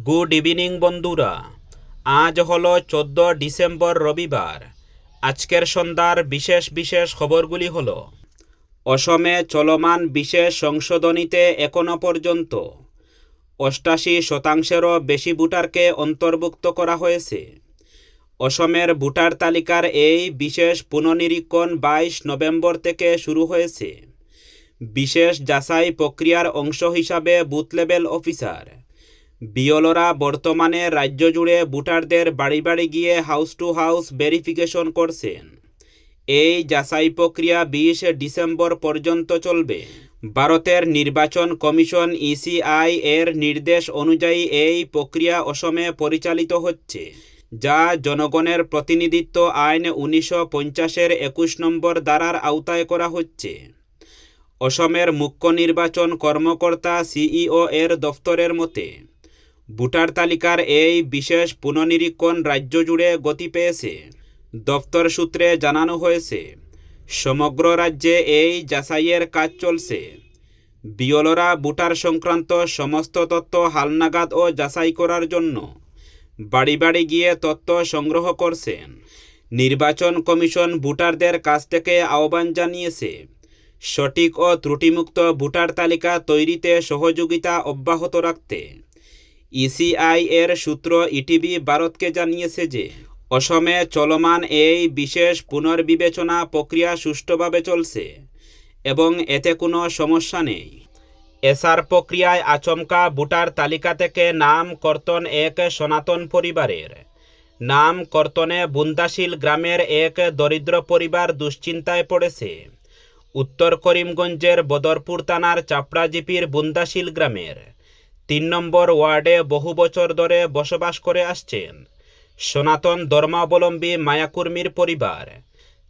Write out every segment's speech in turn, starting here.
Good evening বন্ধুরা, আজ হলো 14 ডিসেম্বর রবিবার। আজকের সন্ধ্যার বিশেষ বিশেষ খবরগুলি হলো: অসমে চলমান বিশেষ সংশোধনীতে এখনও পর্যন্ত 88%-এরও বেশি ভোটারকে অন্তর্ভুক্ত করা হয়েছে। অসমের ভোটার তালিকার এই বিশেষ পুনর্নিরীক্ষণ 22 নভেম্বর থেকে শুরু হয়েছে। বিশেষ যাচাই প্রক্রিয়ার অংশ হিসাবে বুথ লেভেল অফিসার বিএলওরা বর্তমানে রাজ্য জুড়ে ভোটারদের বাড়ি বাড়ি গিয়ে হাউস টু হাউস ভেরিফিকেশন করছেন। এই যাচাই প্রক্রিয়া 20 ডিসেম্বর পর্যন্ত চলবে। ভারতের নির্বাচন কমিশন ইসিআই এর নির্দেশ অনুযায়ী এই প্রক্রিয়া অসমে পরিচালিত হচ্ছে, যা জনগণের প্রতিনিধিত্ব আইন 1950-এর 21 নম্বর ধারার আওতায় করা হচ্ছে। অসমের মুখ্য নির্বাচন কর্মকর্তা সিইও এর দফতরের মতে, ভোটার তালিকার এই বিশেষ পুনর্নিরীক্ষণ রাজ্য জুড়ে গতি পেয়েছে। দফতর সূত্রে জানানো হয়েছে, সমগ্র রাজ্যে এই যাচাইয়ের কাজ চলছে। বিএলওরা ভোটার সংক্রান্ত সমস্ত তথ্য হালনাগাদ ও যাচাই করার জন্য বাড়ি বাড়ি গিয়ে তথ্য সংগ্রহ করছেন। নির্বাচন কমিশন ভোটারদের কাছ থেকে আহ্বান জানিয়েছে, সঠিক ও ত্রুটিমুক্ত ভোটার তালিকা তৈরিতে সহযোগিতা অব্যাহত রাখতে। ইসিআই এর সূত্র ইটিভি ভারতকে জানিয়েছে যে, অসমে চলমান এই বিশেষ পুনর্বিবেচনা প্রক্রিয়া সুষ্ঠুভাবে চলছে এবং এতে কোনো সমস্যা নেই। এসআর প্রক্রিয়ায় আচমকা ভোটার তালিকা থেকে নাম কর্তন এক সনাতন পরিবারের। নাম কর্তনে বুন্দাশিল গ্রামের এক দরিদ্র পরিবার দুশ্চিন্তায় পড়েছে। উত্তর করিমগঞ্জের বদরপুর থানার চাপড়াজিপির বুন্দাশিল গ্রামের 3 নম্বর ওয়ার্ডে বহু বছর ধরে বসবাস করে আসছেন সনাতন ধর্মাবলম্বী মায়াকুর্মীর পরিবার।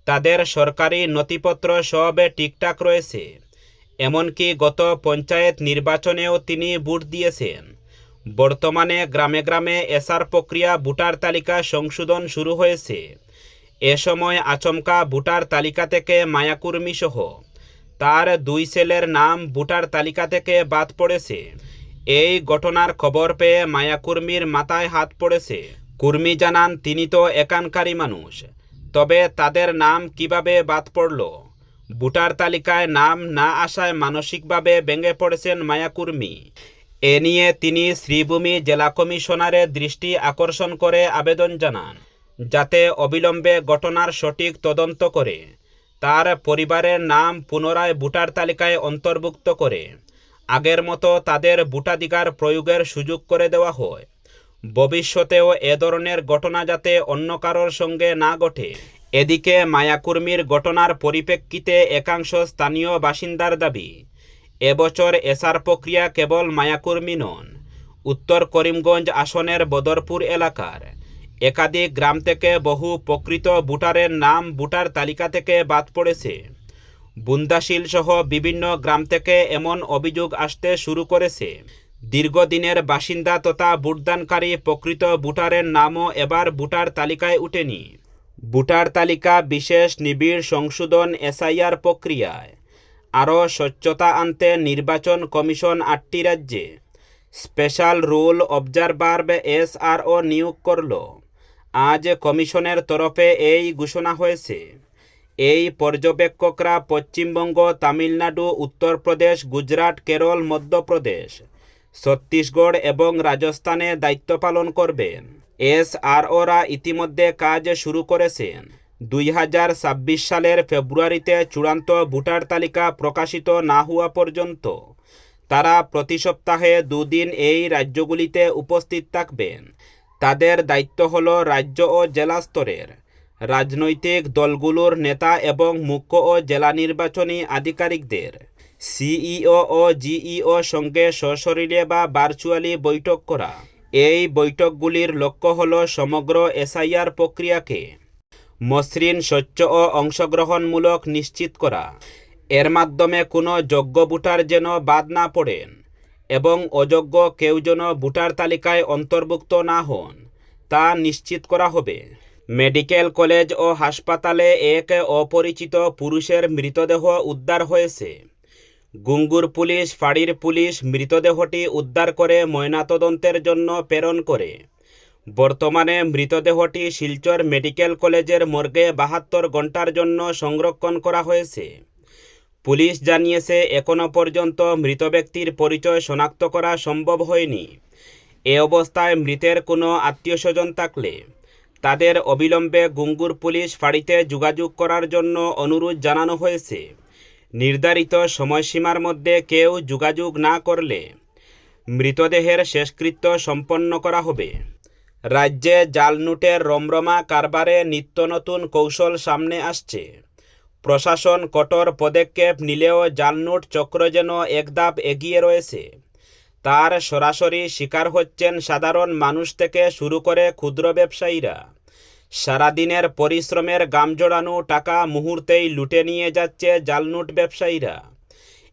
তাদের সরকারি নথিপত্র সব ঠিকঠাক রয়েছে, এমনকি গত পঞ্চায়েত নির্বাচনেও তিনি ভোট দিয়েছেন। বর্তমানে গ্রামে গ্রামে এসআর প্রক্রিয়া ভোটার তালিকা সংশোধন শুরু হয়েছে। এ সময় আচমকা ভোটার তালিকা থেকে মায়াকুর্মী সহ তার 2 ছেলের নাম ভোটার তালিকা থেকে বাদ পড়েছে। এই ঘটনার খবর পেয়ে মায়াকুর্মীর মাথায় হাত পড়েছে। কুর্মী জানান, তিনি তো একানকারী মানুষ, তবে তাদের নাম কিভাবে বাদ পড়ল? ভোটার তালিকায় নাম না আসায় মানসিকভাবে ভেঙে পড়েছেন মায়াকুর্মী। এ নিয়ে তিনি শ্রীভূমি জেলা কমিশনারের দৃষ্টি আকর্ষণ করে আবেদন জানান, যাতে অবিলম্বে ঘটনার সঠিক তদন্ত করে তার পরিবারের নাম পুনরায় ভোটার তালিকায় অন্তর্ভুক্ত করে আগের মতো তাদের ভোটাধিকার প্রয়োগের সুযোগ করে দেওয়া হয়। ভবিষ্যতেও এ ধরনের ঘটনা যাতে অন্য কারোর সঙ্গে না ঘটে। এদিকে মায়াকুর্মীর ঘটনার পরিপ্রেক্ষিতে একাংশ স্থানীয় বাসিন্দার দাবি, এবছর এসআর প্রক্রিয়া কেবল মায়াকুর্মী নন, উত্তর করিমগঞ্জ আসনের বদরপুর এলাকার একাধিক গ্রাম থেকে বহু প্রকৃত ভোটারের নাম ভোটার তালিকা থেকে বাদ পড়েছে। বুন্দাশিল সহ বিভিন্ন গ্রাম থেকে এমন অভিযোগ আসতে শুরু করেছে। দীর্ঘদিনের বাসিন্দা তথা ভোটদানকারী প্রকৃত ভোটারের নামও এবার ভোটার তালিকায় উঠেনি। ভোটার তালিকা বিশেষ নিবিড় সংশোধন এসআইআর প্রক্রিয়ায় আরও স্বচ্ছতা আনতে নির্বাচন কমিশন 8টি রাজ্যে স্পেশাল রুল অবজারভার এসআরও নিয়োগ করল। আজ কমিশনের তরফে এই ঘোষণা হয়েছে। এই পর্যবেক্ষকরা পশ্চিমবঙ্গ, তামিলনাড়ু, উত্তরপ্রদেশ, গুজরাট, কেরল, মধ্যপ্রদেশ, ছত্তিশগড় এবং রাজস্থানে দায়িত্ব পালন করবেন। এসআরওরা ইতিমধ্যে কাজ শুরু করেছেন। 2026 সালের ফেব্রুয়ারিতে চূড়ান্ত ভোটার তালিকা প্রকাশিত না হওয়া পর্যন্ত তারা প্রতি সপ্তাহে 2 দিন এই রাজ্যগুলিতে উপস্থিত থাকবেন। তাদের দায়িত্ব হল রাজ্য ও জেলা স্তরের রাজনৈতিক দলগুলোর নেতা এবং মুখ্য ও জেলা নির্বাচনী আধিকারিকদের সিইও ও জিইও সঙ্গে সশরীরে বা ভার্চুয়ালি বৈঠক করা। এই বৈঠকগুলির লক্ষ্য হল সমগ্র এসআইআর প্রক্রিয়াকে মসৃণ, স্বচ্ছ ও অংশগ্রহণমূলক নিশ্চিত করা। এর মাধ্যমে কোনো যোগ্য ভোটার যেন বাদ না পড়েন এবং অযোগ্য কেউ যেন ভোটার তালিকায় অন্তর্ভুক্ত না হন, তা নিশ্চিত করা হবে। মেডিকেল কলেজ ও হাসপাতালে এক অপরিচিত পুরুষের মৃতদেহ উদ্ধার হয়েছে। গুঙ্গুর পুলিশ ফাঁড়ির পুলিশ মৃতদেহটি উদ্ধার করে ময়নাতদন্তের জন্য প্রেরণ করে। বর্তমানে মৃতদেহটি শিলচর মেডিকেল কলেজের মর্গে 72 ঘণ্টার জন্য সংরক্ষণ করা হয়েছে। পুলিশ জানিয়েছে, এখনও পর্যন্ত মৃত ব্যক্তির পরিচয় শনাক্ত করা সম্ভব হয়নি। এ অবস্থায় মৃতের কোনো আত্মীয়স্বজন থাকলে তাদের অবিলম্বে গুঙ্গুর পুলিশ ফাঁড়িতে যোগাযোগ করার জন্য অনুরোধ জানানো হয়েছে। নির্ধারিত সময়সীমার মধ্যে কেউ যোগাযোগ না করলে মৃতদেহের শেষকৃত্য সম্পন্ন করা হবে। রাজ্যে জাল নোটের রমরমা কারবারে নিত্য নতুন কৌশল সামনে আসছে। প্রশাসন কঠোর পদক্ষেপ নিলেও জাল নোট চক্র যেন এক ধাপ এগিয়ে রয়েছে। তার সরাসরি শিকার হচ্ছেন সাধারণ মানুষ থেকে শুরু করে ক্ষুদ্র ব্যবসায়ীরা। সারাদিনের পরিশ্রমের গাম জড়ানো টাকা মুহূর্তেই লুটে নিয়ে যাচ্ছে জাল নোট ব্যবসায়ীরা।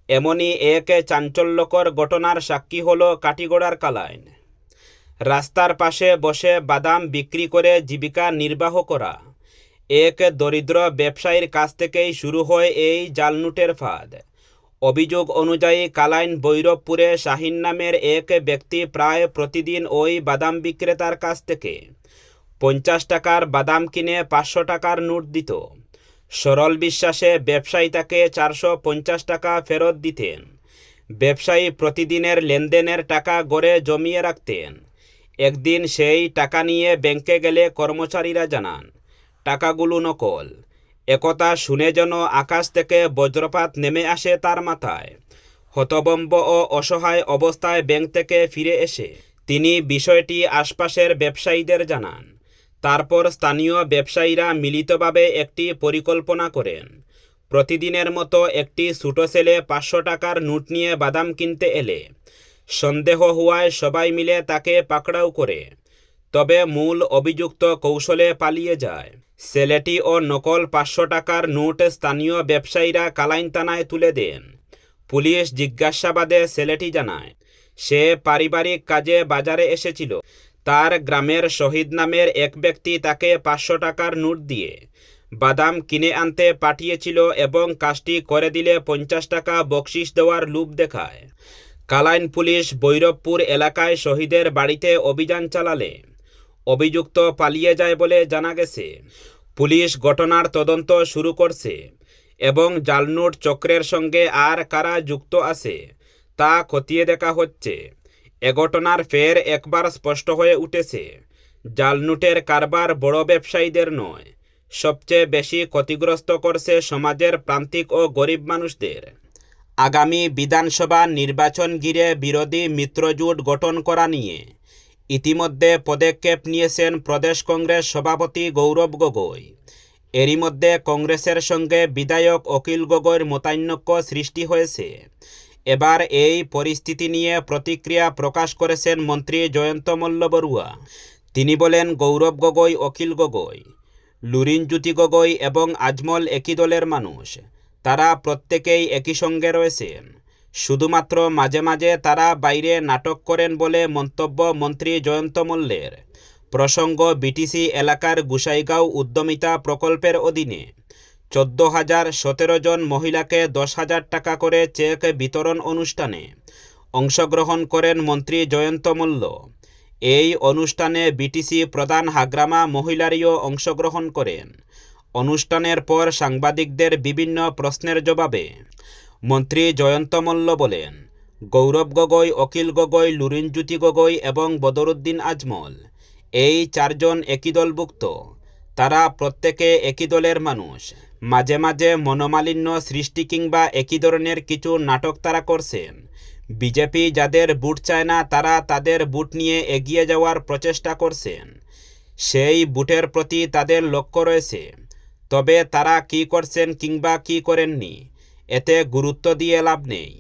এমনই এক চাঞ্চল্যকর ঘটনার সাক্ষী হল কাটিগড়ার কালাইন। রাস্তার পাশে বসে বাদাম বিক্রি করে জীবিকা নির্বাহ করা এক দরিদ্র ব্যবসায়ীর কাছ থেকেই শুরু হয় এই জাল নোটের ফাঁদ। অভিযোগ অনুযায়ী কালাইন ভৈরবপুরে শাহিন নামের এক ব্যক্তি প্রায় প্রতিদিন ওই বাদাম বিক্রেতার কাছ থেকে 50 টাকার বাদাম কিনে 500 টাকার নোট দিত। সরল বিশ্বাসে ব্যবসায়ী তাকে 450 টাকা ফেরত দিতেন। ব্যবসায়ী প্রতিদিনের লেনদেনের টাকা গড়ে জমিয়ে রাখতেন। একদিন সেই টাকা নিয়ে ব্যাংকে গেলে কর্মচারীরা জানান টাকাগুলো নকল। একথা শুনে যেন আকাশ থেকে বজ্রপাত নেমে আসে তার মাথায়। হতভম্ব ও অসহায় অবস্থায় ব্যাংক থেকে ফিরে এসে তিনি বিষয়টি আশপাশের ব্যবসায়ীদের জানান। তারপর স্থানীয় ব্যবসায়ীরা মিলিতভাবে একটি পরিকল্পনা করেন। প্রতিদিনের মতো একটি ছোট ছেলে 500 টাকার নোট নিয়ে বাদাম কিনতে এলে সন্দেহ হওয়ায় সবাই মিলে তাকে পাকড়াও করে। তবে মূল অভিযুক্ত কৌশলে পালিয়ে যায়। ছেলেটি ও নকল 500 টাকার নোট স্থানীয় ব্যবসায়ীরা কালাইন থানায় তুলে দেন। পুলিশ জিজ্ঞাসাবাদে ছেলেটি জানায়, সে পারিবারিক কাজে বাজারে এসেছিল। তার গ্রামের শহীদ নামের এক ব্যক্তি তাকে 500 টাকার নোট দিয়ে বাদাম কিনে আনতে পাঠিয়েছিল এবং কাজটি করে দিলে 50 টাকা বকশিশ দেওয়ার লোভ দেখায়। কালাইন পুলিশ ভৈরবপুর এলাকায় শহীদের বাড়িতে অভিযান চালালে অভিযুক্ত পালিয়ে যায় বলে জানা গেছে। পুলিশ ঘটনার তদন্ত শুরু করছে এবং জাল নোট চক্রের সঙ্গে আর কারা যুক্ত আছে তা খতিয়ে দেখা হচ্ছে। এ ঘটনার ফের একবার স্পষ্ট হয়ে উঠেছে, জাল নোটের কারবার বড় ব্যবসায়ীদের নয়, সবচেয়ে বেশি ক্ষতিগ্রস্ত করছে সমাজের প্রান্তিক ও গরিব মানুষদের। আগামী বিধানসভা নির্বাচন ঘিরে বিরোধী মিত্রজোট গঠন করা নিয়ে ইতিমধ্যে পদক্ষেপ নিয়েছেন প্রদেশ কংগ্রেস সভাপতি গৌরব গগৈ। এরই মধ্যে কংগ্রেসের সঙ্গে বিধায়ক অখিল গগৈর মতানৈক্য সৃষ্টি হয়েছে। এবার এই পরিস্থিতি নিয়ে প্রতিক্রিয়া প্রকাশ করেছেন মন্ত্রী জয়ন্ত মল্ল বড়ুয়া। তিনি বলেন, গৌরব গগৈ, অখিল গগৈ, লুরিনজ্যোতি গগৈ এবং আজমল একই দলের মানুষ। তারা প্রত্যেকেই একই সঙ্গে রয়েছেন। শুধুমাত্র মাঝে মাঝে তারা বাইরে নাটক করেন বলে মন্তব্য মন্ত্রী জয়ন্ত মল্লের। প্রসঙ্গ, বিটিসি এলাকার গুসাইগাঁও উদ্যমিতা প্রকল্পের অধীনে 14,017 জন মহিলাকে 10,000 টাকা করে চেক বিতরণ অনুষ্ঠানে অংশগ্রহণ করেন মন্ত্রী জয়ন্ত মল্ল। এই অনুষ্ঠানে বিটিসি প্রধান হাগ্রামা মহিলারিও অংশগ্রহণ করেন। অনুষ্ঠানের পর সাংবাদিকদের বিভিন্ন প্রশ্নের জবাবে মন্ত্রী জয়ন্ত মল্ল বলেন, গৌরব গগৈ, অখিল গগৈ, লুরিনজ্যোতি গগৈ এবং বদরুদ্দিন আজমল এই 4 জন একই দলভুক্ত। তারা প্রত্যেকে একই দলের মানুষ। মাঝে মাঝে মনোমালিন্য সৃষ্টি কিংবা একই ধরনের কিছু নাটক তারা করছেন। বিজেপি যাদের ভোট চায় না তারা তাদের ভোট নিয়ে এগিয়ে যাওয়ার প্রচেষ্টা করছেন। সেই ভোটের প্রতি তাদের লক্ষ্য রয়েছে। তবে তারা কি করছেন কিংবা কি করেননি এতে গুরুত্ব দিয়ে লাভ নেই।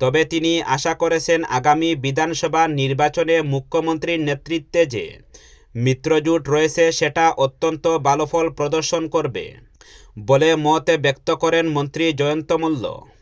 তবে তিনি আশা করেছেন আগামী বিধানসভা নির্বাচনে মুখ্যমন্ত্রীর নেতৃত্বে যে মিত্রজোট রয়েছে সেটা অত্যন্ত ভালো ফল প্রদর্শন করবে বলে মত ব্যক্ত করেন মন্ত্রী জয়ন্ত মল্ল।